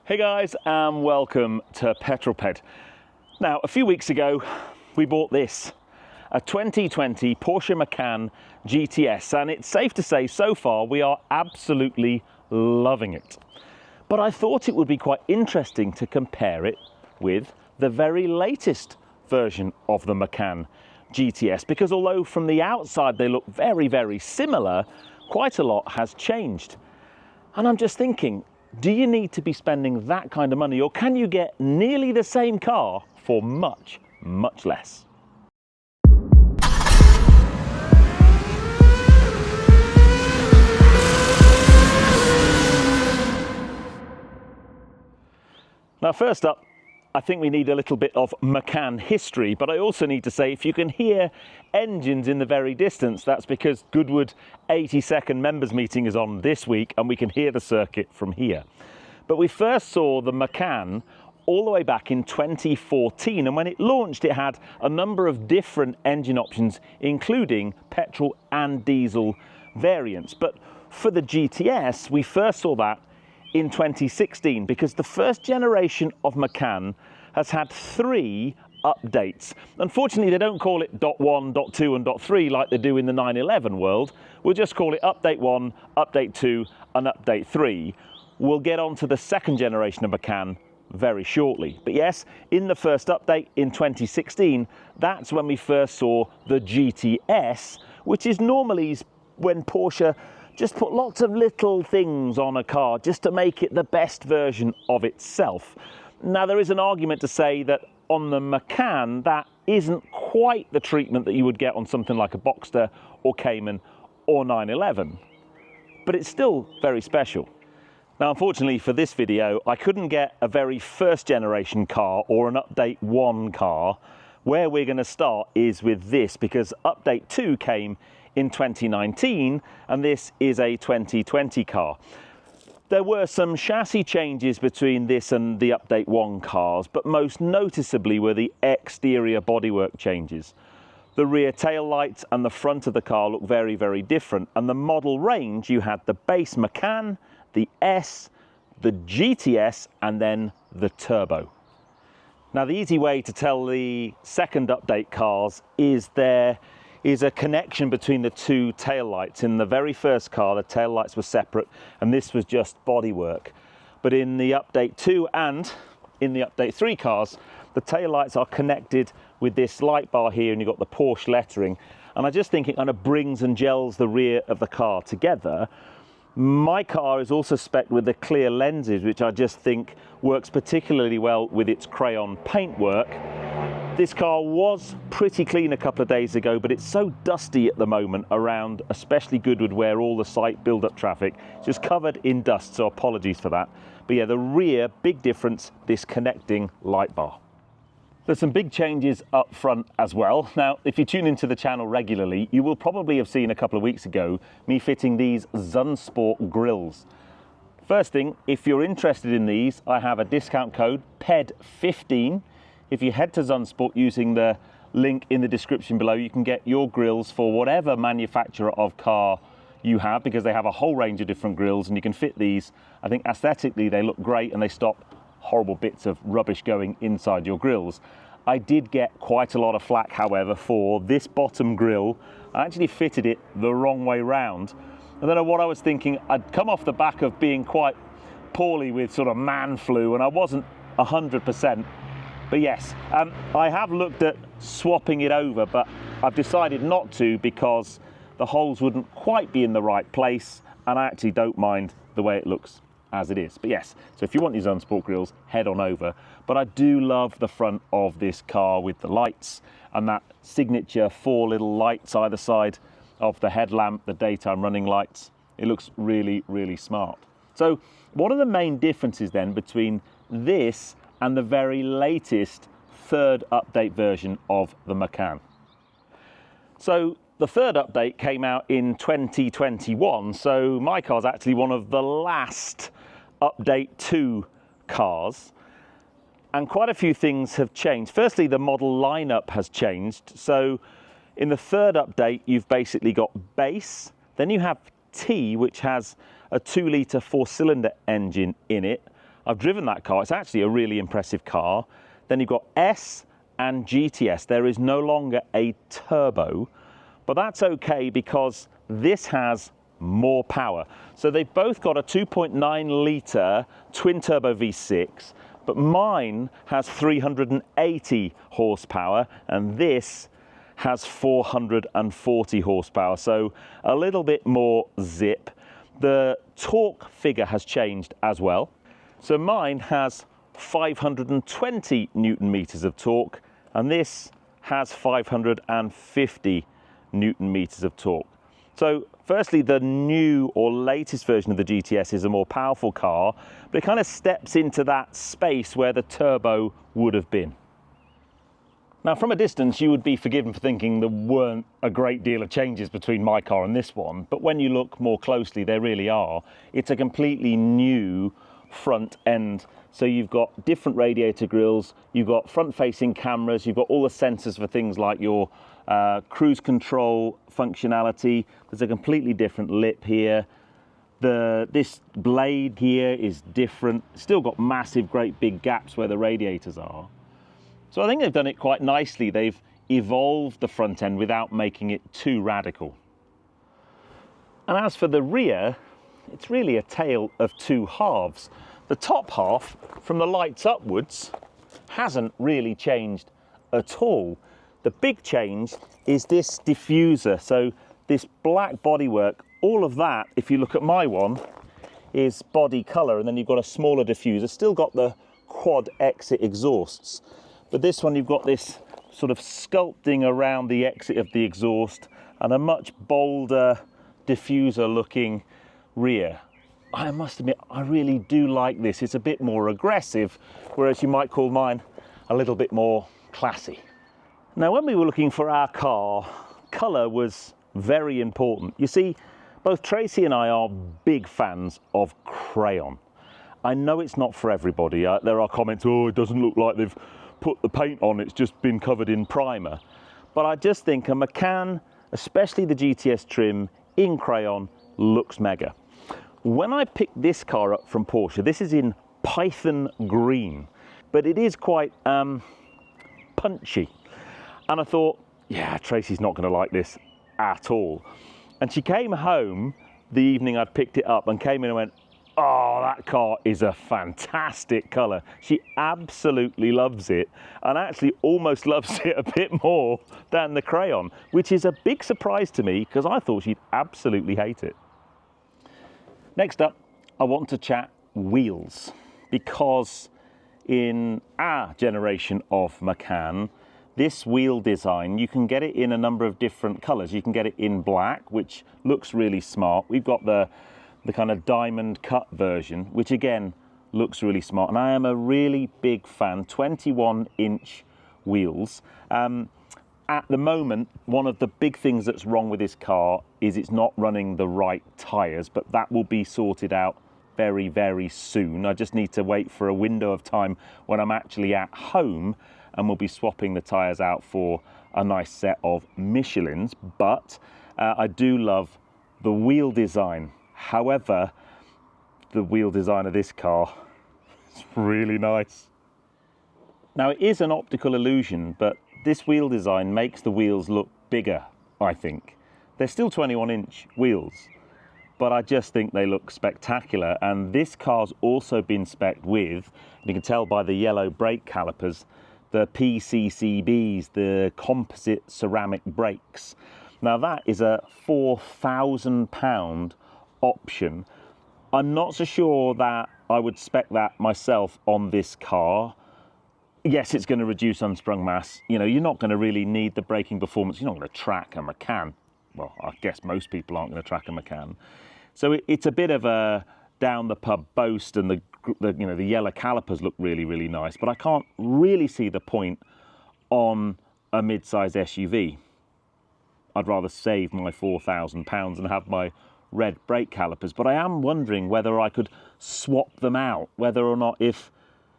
Hey guys, and welcome to Petrol Ped. Now, a few weeks ago, we bought this, a 2020 Porsche Macan GTS, and it's safe to say so far we are absolutely loving it. But I thought it would be quite interesting to compare it with the very latest version of the Macan GTS, because although from the outside they look very, very similar, quite a lot has changed. And I'm just thinking, do you need to be spending that kind of money, or can you get nearly the same car for much, much less? Now, first up, I think we need a little bit of Macan history, but I also need to say if you can hear engines in the very distance, that's because Goodwood 82nd members meeting is on this week and we can hear the circuit from here. But we first saw the Macan all the way back in 2014, and when it launched it had a number of different engine options, including petrol and diesel variants. But for the GTS, we first saw that in 2016, because the first generation of Macan has had 3 updates. Unfortunately, they don't call it .1, .2 and .3 like they do in the 911 world. We'll just call it Update 1, Update 2 and Update 3. We'll get on to the second generation of Macan very shortly. But yes, in the first update in 2016, that's when we first saw the GTS, which is normally when Porsche just put lots of little things on a car just to make it the best version of itself. Now, there is an argument to say that on the Macan, that isn't quite the treatment that you would get on something like a Boxster or Cayman or 911, but it's still very special. Now, unfortunately for this video, I couldn't get a very first generation car or an Update 1 car. Where we're going to start is with this, because Update 2 came in 2019 and this is a 2020 car. There were some chassis changes between this and the Update 1 cars, but most noticeably were the exterior bodywork changes. The rear tail lights and the front of the car look very, very different, and the model range, you had the base Macan, the S, the GTS and then the Turbo. Now, the easy way to tell the second update cars is there is a connection between the 2 tail lights. In the very first car, the tail lights were separate and this was just bodywork. But in the Update 2 and in the Update 3 cars, the tail lights are connected with this light bar here, and you've got the Porsche lettering. And I just think it kind of brings and gels the rear of the car together. My car is also spec'd with the clear lenses, which I just think works particularly well with its crayon paintwork. This car was pretty clean a couple of days ago, but it's so dusty at the moment around, especially Goodwood, where all the site build-up traffic is just covered in dust, so apologies for that. But yeah, the rear, big difference, this connecting light bar. There's some big changes up front as well. Now, if you tune into the channel regularly, you will probably have seen a couple of weeks ago me fitting these Zunsport grills. First thing, if you're interested in these, I have a discount code, PED15. If you head to Zunsport using the link in the description below, you can get your grills for whatever manufacturer of car you have, because they have a whole range of different grills and you can fit these. I think aesthetically they look great and they stop horrible bits of rubbish going inside your grills. I did get quite a lot of flack, however, for this bottom grill. I actually fitted it the wrong way round. I don't know what I was thinking. I'd come off the back of being quite poorly with sort of man flu and I wasn't 100%. But yes, I have looked at swapping it over, but I've decided not to because the holes wouldn't quite be in the right place and I actually don't mind the way it looks as it is. But yes, so if you want these Zunsport grills, head on over. But I do love the front of this car with the lights and that signature 4 little lights either side of the headlamp, the daytime running lights. It looks really, really smart. So what are the main differences then between this and the very latest third update version of the Macan? So the third update came out in 2021, so my car's actually one of the last Update 2 cars, and quite a few things have changed. Firstly, the model lineup has changed. So in the third update, you've basically got base, then you have T, which has a 2-litre 4-cylinder engine in it, I've driven that car. It's actually a really impressive car. Then you've got S and GTS. There is no longer a turbo, but that's okay because this has more power. So they've both got a 2.9 litre twin turbo V6, but mine has 380 horsepower and this has 440 horsepower. So a little bit more zip. The torque figure has changed as well. So mine has 520 Newton meters of torque and this has 550 Newton meters of torque. So firstly, the new or latest version of the GTS is a more powerful car, but it kind of steps into that space where the turbo would have been. Now, from a distance, you would be forgiven for thinking there weren't a great deal of changes between my car and this one, but when you look more closely, there really are. It's a completely new front end. So you've got different radiator grills, you've got front-facing cameras, you've got all the sensors for things like your cruise control functionality. There's a completely different lip here. This blade here is different. Still got massive, great big gaps where the radiators are. So I think they've done it quite nicely. They've evolved the front end without making it too radical. And as for the rear, it's really a tale of two halves. The top half, from the lights upwards, hasn't really changed at all. The big change is this diffuser. So this black bodywork, all of that, if you look at my one, is body colour, and then you've got a smaller diffuser, still got the quad exit exhausts. But this one, you've got this sort of sculpting around the exit of the exhaust and a much bolder diffuser looking rear. I must admit, I really do like this. It's a bit more aggressive, whereas you might call mine a little bit more classy. Now, when we were looking for our car, colour was very important. You see, both Tracy and I are big fans of crayon. I know it's not for everybody. There are comments, oh, it doesn't look like they've put the paint on, it's just been covered in primer. But I just think a Macan, especially the GTS trim in crayon, looks mega. When I picked this car up from Porsche, this is in Python green, but it is quite punchy. And I thought, yeah, Tracy's not going to like this at all. And she came home the evening I'd picked it up and came in and went, oh, that car is a fantastic colour. She absolutely loves it and actually almost loves it a bit more than the crayon, which is a big surprise to me because I thought she'd absolutely hate it. Next up, I want to chat wheels, because in our generation of Macan, this wheel design, you can get it in a number of different colours. You can get it in black, which looks really smart. We've got the kind of diamond cut version, which again looks really smart. And I am a really big fan, 21-inch wheels. At the moment, one of the big things that's wrong with this car is it's not running the right tyres, but that will be sorted out very, very soon. I just need to wait for a window of time when I'm actually at home, and we'll be swapping the tyres out for a nice set of Michelins. But I do love the wheel design. However, the wheel design of this car is really nice. Now, it is an optical illusion, but this wheel design makes the wheels look bigger, I think. They're still 21-inch wheels, but I just think they look spectacular. And this car's also been spec'd with, you can tell by the yellow brake calipers, the PCCBs, the composite ceramic brakes. Now, that is a £4,000 option. I'm not so sure that I would spec that myself on this car. Yes, it's going to reduce unsprung mass. You know, you're not going to really need the braking performance. You're not going to track a Macan. Well, I guess most people aren't going to track a Macan. So it's a bit of a down the pub boast, and the yellow calipers look really, really nice. But I can't really see the point on a mid-size SUV. I'd rather save my £4,000 and have my red brake calipers. But I am wondering whether I could swap them out, whether or not if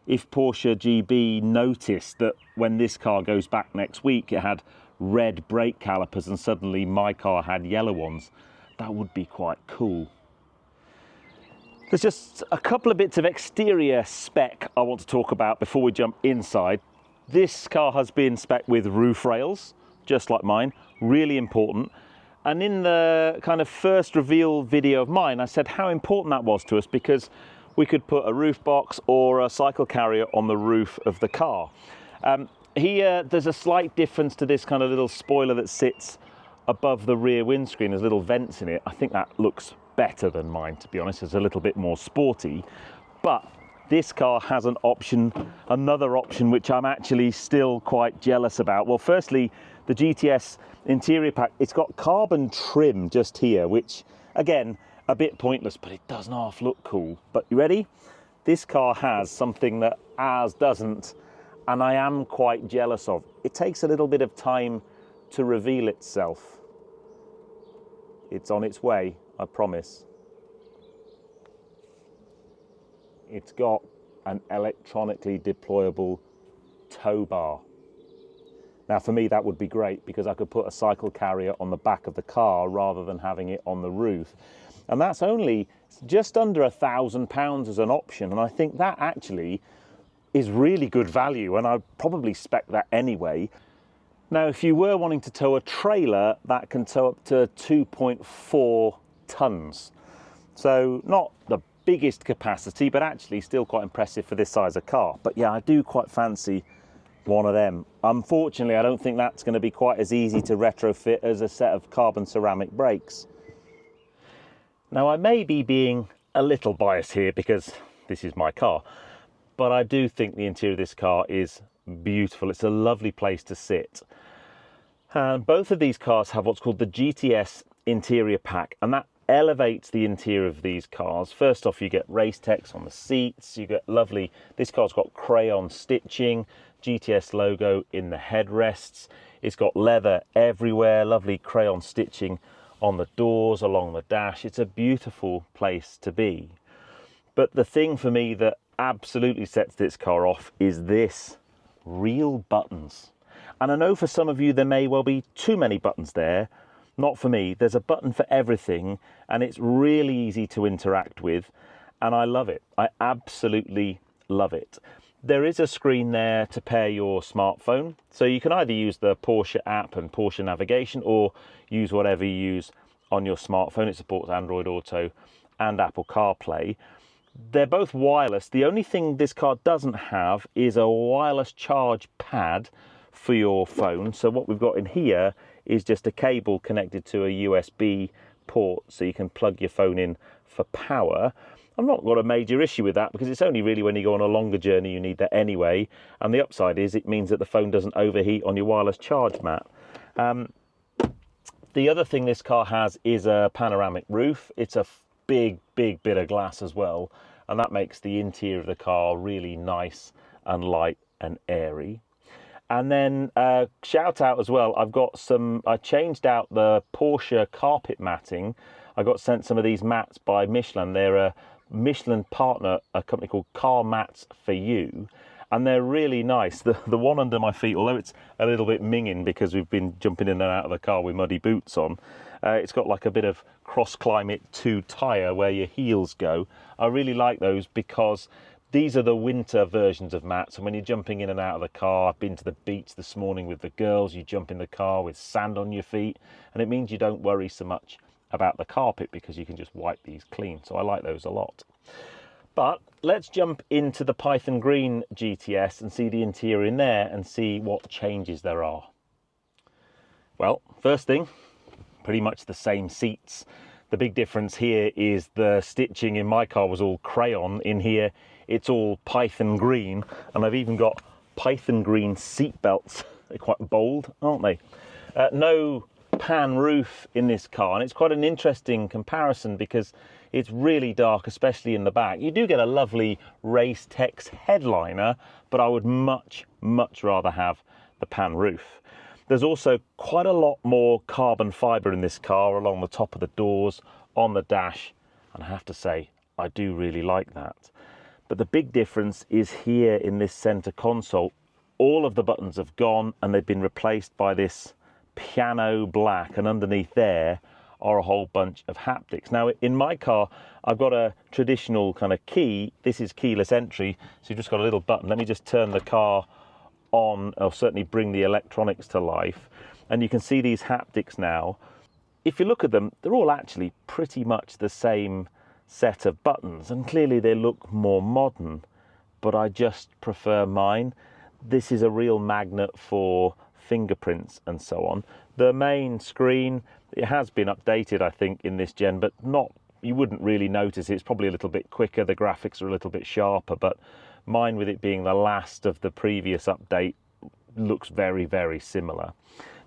Porsche GB noticed that when this car goes back next week, it had red brake calipers and suddenly my car had yellow ones. That would be quite cool. There's just a couple of bits of exterior spec I want to talk about before we jump inside. This car has been spec'd with roof rails, just like mine, really important. And in the kind of first reveal video of mine, I said how important that was to us because we could put a roof box or a cycle carrier on the roof of the car. Here, there's a slight difference to this kind of little spoiler that sits above the rear windscreen. There's little vents in it. I think that looks better than mine, to be honest. It's a little bit more sporty. But this car has an option, another option, which I'm actually still quite jealous about. Well, firstly, the GTS interior pack, it's got carbon trim just here, which, again, a bit pointless, but it does half look cool. But you ready? This car has something that ours doesn't, and I am quite jealous of. It takes a little bit of time to reveal itself. It's on its way, I promise. It's got an electronically deployable tow bar. Now for me that would be great because I could put a cycle carrier on the back of the car rather than having it on the roof. And that's only just under £1,000 as an option, and I think that actually is really good value, and I'd probably spec that anyway. Now if you were wanting to tow a trailer, that can tow up to 2.4 tons. So not the biggest capacity, but actually still quite impressive for this size of car. But yeah, I do quite fancy one of them. Unfortunately, I don't think that's going to be quite as easy to retrofit as a set of carbon ceramic brakes. Now I may be being a little biased here because this is my car, but I do think the interior of this car is beautiful. It's a lovely place to sit. And both of these cars have what's called the GTS interior pack, and that elevates the interior of these cars. First off, you get race text on the seats, you get lovely, this car's got crayon stitching, GTS logo in the headrests, it's got leather everywhere, lovely crayon stitching on the doors, along the dash. It's a beautiful place to be. But the thing for me that absolutely sets this car off is this, real buttons. And I know for some of you there may well be too many buttons there. Not for me. There's a button for everything and it's really easy to interact with, and I love it. I absolutely love it. There is a screen there to pair your smartphone, so you can either use the Porsche app and Porsche navigation or use whatever you use on your smartphone. It supports Android Auto and Apple CarPlay. They're both wireless. The only thing this car doesn't have is a wireless charge pad for your phone. So what we've got in here is just a cable connected to a USB port so you can plug your phone in for power. I've not got a major issue with that because it's only really when you go on a longer journey you need that anyway, and the upside is it means that the phone doesn't overheat on your wireless charge mat. The other thing this car has is a panoramic roof. It's a big bit of glass as well, and that makes the interior of the car really nice and light and airy. And then shout out as well, I changed out the Porsche carpet matting. I got sent some of these mats by Michelin. They're a Michelin partner, a company called Car Mats for You, and they're really nice. The one under my feet, although it's a little bit minging because we've been jumping in and out of the car with muddy boots on, it's got like a bit of cross climate 2 tyre where your heels go. I really like those because these are the winter versions of mats, and when you're jumping in and out of the car, I've been to the beach this morning with the girls, you jump in the car with sand on your feet, and it means you don't worry so much about the carpet because you can just wipe these clean. So I like those a lot. But let's jump into the Python Green GTS and see the interior in there and see what changes there are. Well, first thing, pretty much the same seats. The big difference here is the stitching in my car was all crayon. In here it's all Python Green, and I've even got Python Green seat belts. They're quite bold, aren't they? No pan roof in this car, and it's quite an interesting comparison because it's really dark, especially in the back. You do get a lovely race text headliner, but I would much rather have the pan roof. There's also quite a lot more carbon fibre in this car along the top of the doors, on the dash, and I have to say I do really like that. But the big difference is here in this centre console. All of the buttons have gone and they've been replaced by this piano black, and underneath there are a whole bunch of haptics. Now, in my car, I've got a traditional kind of key. This is keyless entry, so you've just got a little button. Let me just turn the car on, or certainly bring the electronics to life. And you can see these haptics now. If you look at them, they're all actually pretty much the same set of buttons, and clearly they look more modern, but I just prefer mine. This is a real magnet for fingerprints and so on. The main screen, it has been updated, I think, in this gen, but not, you wouldn't really notice it. It's probably a little bit quicker, the graphics are a little bit sharper, but mine, with it being the last of the previous update, looks very, very similar.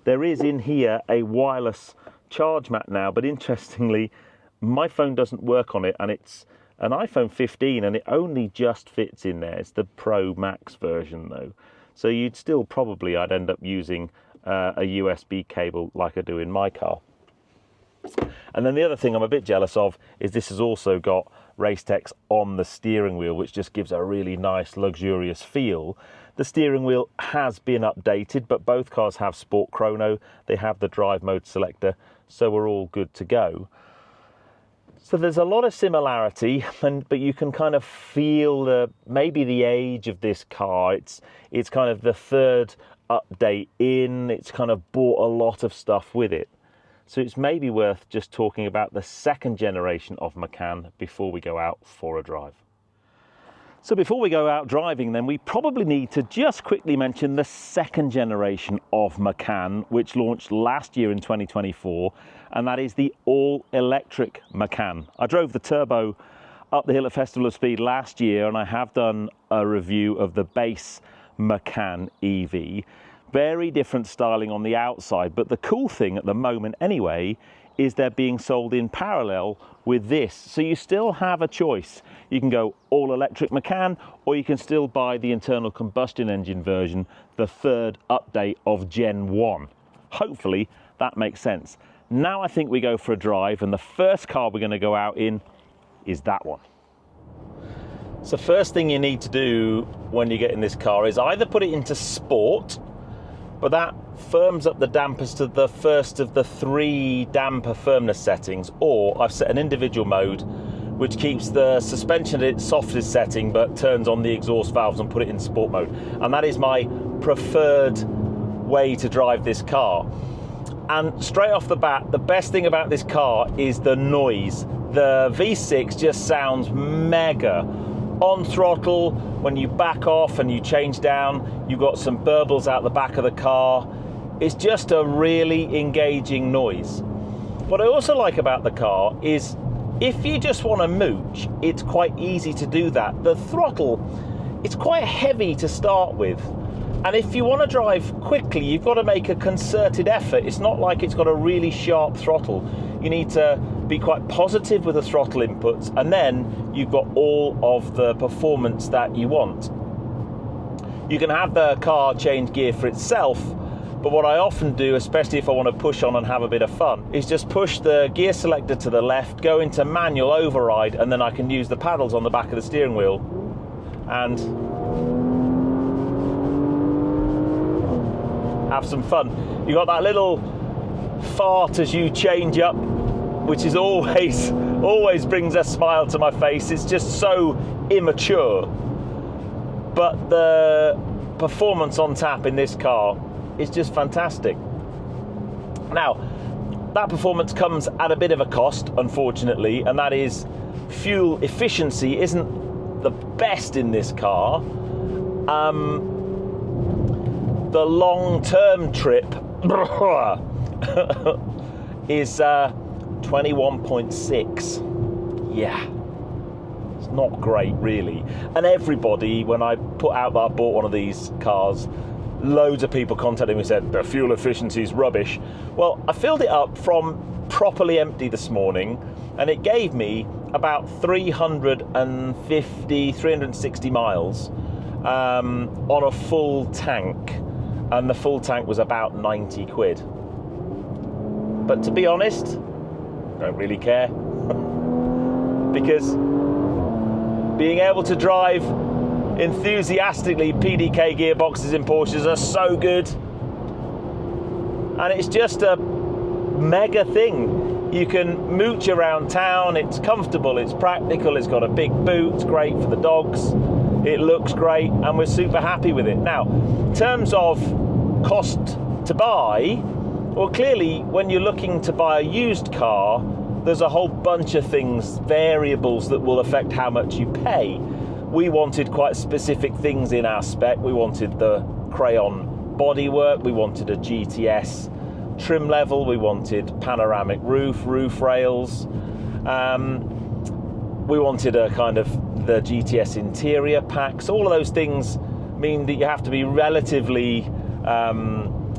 There is in here a wireless charge mat now, but interestingly, my phone doesn't work on it, and it's an iPhone 15 and it only just fits in there. It's the Pro Max version though. So you'd still probably, I'd end up using a USB cable like I do in my car. And then the other thing I'm a bit jealous of is this has also got Racetex on the steering wheel, which just gives a really nice luxurious feel. The steering wheel has been updated, but both cars have Sport Chrono. They have the drive mode selector, so we're all good to go. So there's a lot of similarity, but you can kind of feel maybe the age of this car. It's kind of the third update in. It's kind of brought a lot of stuff with it. So it's maybe worth just talking about the second generation of Macan before we go out for a drive. So before we go out driving then, we probably need to just quickly mention the second generation of Macan, which launched last year in 2024, and that is the all-electric Macan. I drove the turbo up the hill at Festival of Speed last year, and I have done a review of the base Macan EV. Very different styling on the outside, but the cool thing at the moment anyway is they're being sold in parallel with this. So you still have a choice. You can go all electric Macan, or you can still buy the internal combustion engine version, the third update of Gen 1. Hopefully that makes sense. Now I think we go for a drive, and the first car we're going to go out in is that one. So first thing you need to do when you get in this car is either put it into sport, but that firms up the dampers to the first of the 3 damper firmness settings, or I've set an individual mode which keeps the suspension at its softest setting but turns on the exhaust valves and put it in sport mode. And that is my preferred way to drive this car. And straight off the bat, the best thing about this car is the noise. The V6 just sounds mega. On throttle, when you back off and you change down, you've got some burbles out the back of the car. It's just a really engaging noise. What I also like about the car is if you just want to mooch, it's quite easy to do that. The throttle, it's quite heavy to start with. And if you want to drive quickly, you've got to make a concerted effort. It's not like it's got a really sharp throttle. You need to be quite positive with the throttle inputs, and then you've got all of the performance that you want. You can have the car change gear for itself, but what I often do, especially if I want to push on and have a bit of fun, is just push the gear selector to the left, go into manual override, and then I can use the paddles on the back of the steering wheel and have some fun. You got that little fart as you change up, which is always brings a smile to my face. It's just so immature, but the performance on tap in this car is just fantastic. Now, that performance comes at a bit of a cost, unfortunately, and that is fuel efficiency isn't the best in this car. The long-term trip is 21.6. Yeah, it's not great really. And everybody, when I put out that I bought one of these cars, loads of people contacted me and said the fuel efficiency is rubbish. Well, I filled it up from properly empty this morning, and it gave me about 360 miles on a full tank, and the full tank was about 90 quid. But to be honest, I don't really care because being able to drive enthusiastically PDK gearboxes in Porsches are so good, and it's just a mega thing. You can mooch around town, it's comfortable, it's practical, it's got a big boot, it's great for the dogs, it looks great, and we're super happy with it. Now, in terms of cost to buy, well, clearly when you're looking to buy a used car, there's a whole bunch of things, variables that will affect how much you pay. We wanted quite specific things in our spec. We wanted the crayon bodywork, we wanted a GTS trim level, we wanted panoramic roof rails, we wanted a kind of the GTS interior packs. All of those things mean that you have to be relatively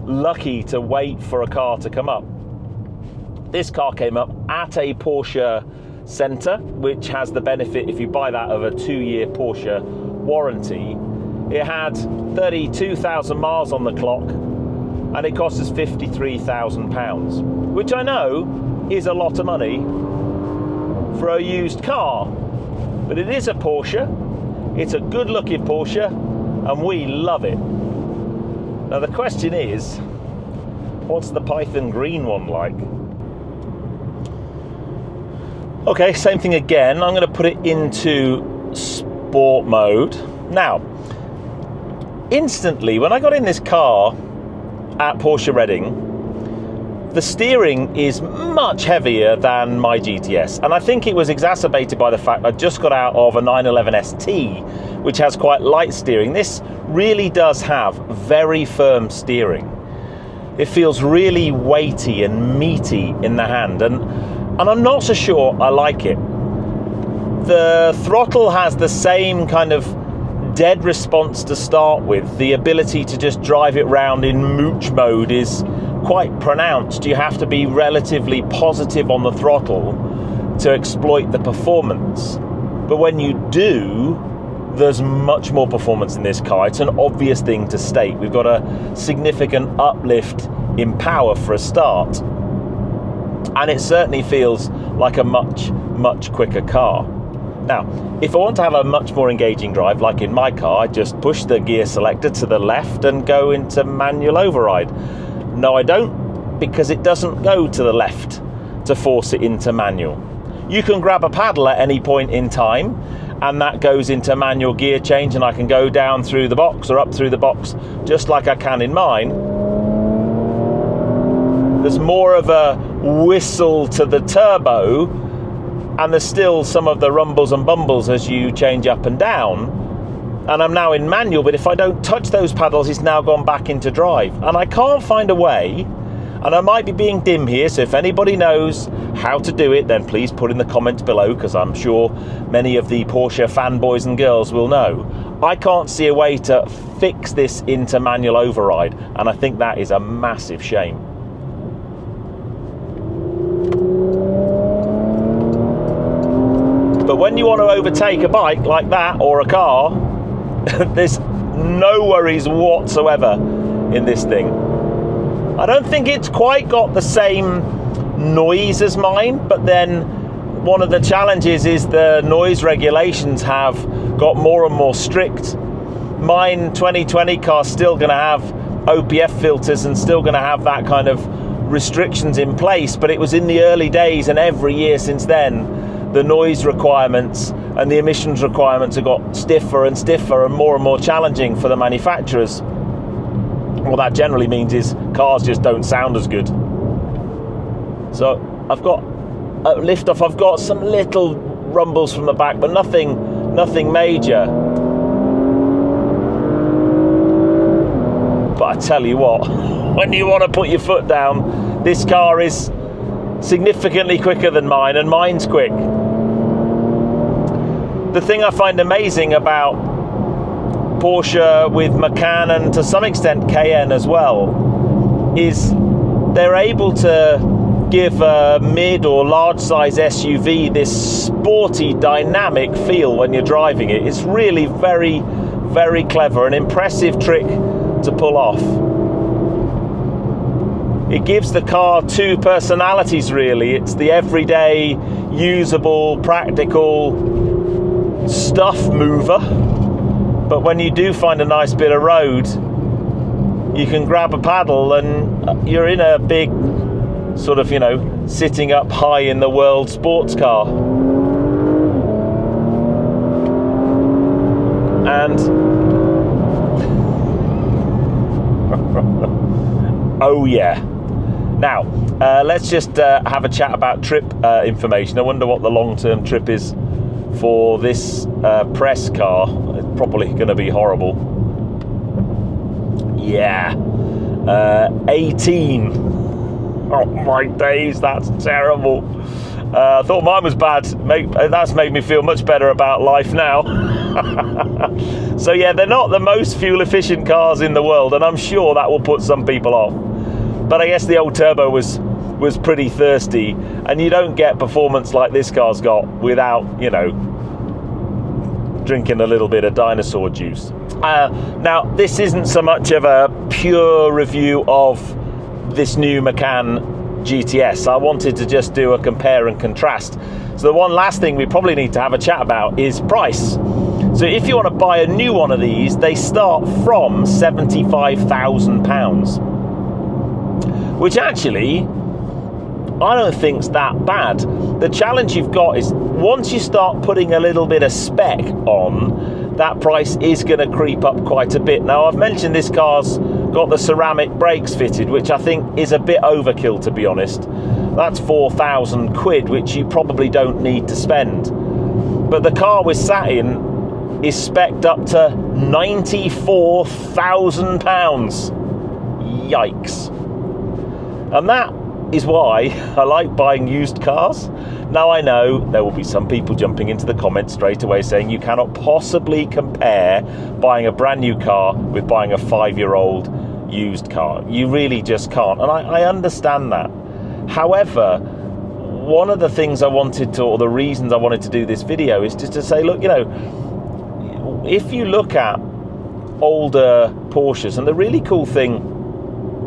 lucky to wait for a car to come up. This car came up at a Porsche Centre, which has the benefit, if you buy that, of a 2-year Porsche warranty. It had 32,000 miles on the clock, and it cost us £53,000, which I know is a lot of money for a used car, but it is a Porsche. It's a good looking Porsche, and we love it. Now the question is, what's the Python green one like? Okay, same thing again. I'm going to put it into sport mode. Now, instantly, when I got in this car at Porsche Reading, the steering is much heavier than my GTS. And I think it was exacerbated by the fact I just got out of a 911 ST, which has quite light steering. This really does have very firm steering. It feels really weighty and meaty in the hand. And I'm not so sure I like it. The throttle has the same kind of dead response to start with. The ability to just drive it round in mooch mode is quite pronounced. You have to be relatively positive on the throttle to exploit the performance. But when you do, there's much more performance in this car. It's an obvious thing to state. We've got a significant uplift in power for a start. And it certainly feels like a much quicker car. Now, if I want to have a much more engaging drive, like in my car, I just push the gear selector to the left and go into manual override. No, I don't, because it doesn't go to the left to force it into manual. You can grab a paddle at any point in time, and that goes into manual gear change, and I can go down through the box or up through the box just like I can in mine. There's more of a whistle to the turbo, and there's still some of the rumbles and bumbles as you change up and down. And I'm now in manual, but if I don't touch those paddles, it's now gone back into drive. And I can't find a way, and I might be being dim here, so if anybody knows how to do it, then please put in the comments below, because I'm sure many of the Porsche fanboys and girls will know. I can't see a way to fix this into manual override, and I think that is a massive shame. But when you want to overtake a bike like that, or a car, there's no worries whatsoever in this thing. I don't think it's quite got the same noise as mine, but then one of the challenges is the noise regulations have got more and more strict. Mine 2020 car's still going to have OPF filters and still going to have that kind of restrictions in place, but it was in the early days, and every year since then the noise requirements and the emissions requirements have got stiffer and stiffer and more challenging for the manufacturers. What that generally means is cars just don't sound as good. So I've got a lift off, I've got some little rumbles from the back, but nothing major. But I tell you what, when you want to put your foot down, this car is significantly quicker than mine, and mine's quick. The thing I find amazing about Porsche with Macan, and to some extent Cayenne as well, is they're able to give a mid or large size SUV this sporty, dynamic feel when you're driving it. It's really very, very clever, an impressive trick to pull off. It gives the car two personalities, really. It's the everyday, usable, practical stuff mover. But when you do find a nice bit of road, you can grab a paddle and you're in a big sort of, you know, sitting up high in the world sports car. And oh yeah. Now, let's just have a chat about trip information. I wonder what the long-term trip is for this press car. It's probably going to be horrible. Yeah, 18. Oh my days, that's terrible. I thought mine was bad. That's made me feel much better about life now. So yeah, they're not the most fuel efficient cars in the world, and I'm sure that will put some people off. But I guess the old turbo was pretty thirsty, and you don't get performance like this car's got without, you know, drinking a little bit of dinosaur juice. Now, this isn't so much of a pure review of this new Macan GTS. I wanted to just do a compare and contrast. So the one last thing we probably need to have a chat about is price. So if you want to buy a new one of these, they start from £75,000, which actually I don't think's that bad. The challenge you've got is once you start putting a little bit of spec on, that price is going to creep up quite a bit. Now, I've mentioned this car's got the ceramic brakes fitted, which I think is a bit overkill, to be honest. That's 4,000 quid, which you probably don't need to spend. But the car we're sat in is spec'd up to £94,000. Yikes. And that is why I like buying used cars. Now, I know there will be some people jumping into the comments straight away saying you cannot possibly compare buying a brand new car with buying a 5-year-old used car. You really just can't, and I understand that. However, one of the things I wanted to, or the reasons I wanted to do this video is just to say, look, you know, if you look at older Porsches, and the really cool thing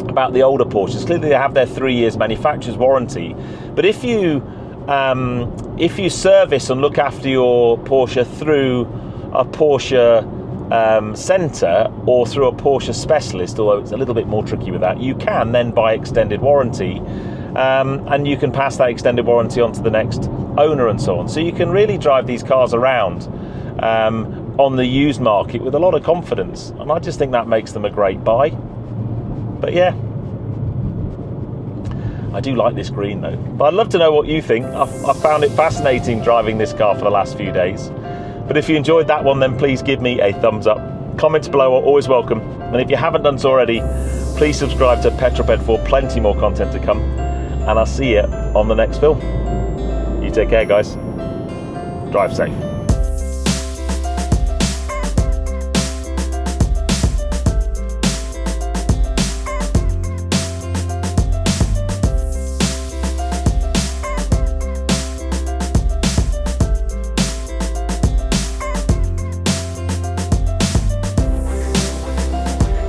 about the older Porsches, clearly they have their 3 years manufacturer's warranty, but if you service and look after your Porsche through a Porsche centre or through a Porsche specialist, although it's a little bit more tricky with that, you can then buy extended warranty, and you can pass that extended warranty on to the next owner and so on. So you can really drive these cars around on the used market with a lot of confidence, and I just think that makes them a great buy. But yeah, I do like this green though. But I'd love to know what you think. I found it fascinating driving this car for the last few days. But if you enjoyed that one, then please give me a thumbs up. Comments below are always welcome. And if you haven't done so already, please subscribe to Petrol Ped for plenty more content to come. And I'll see you on the next film. You take care, guys. Drive safe.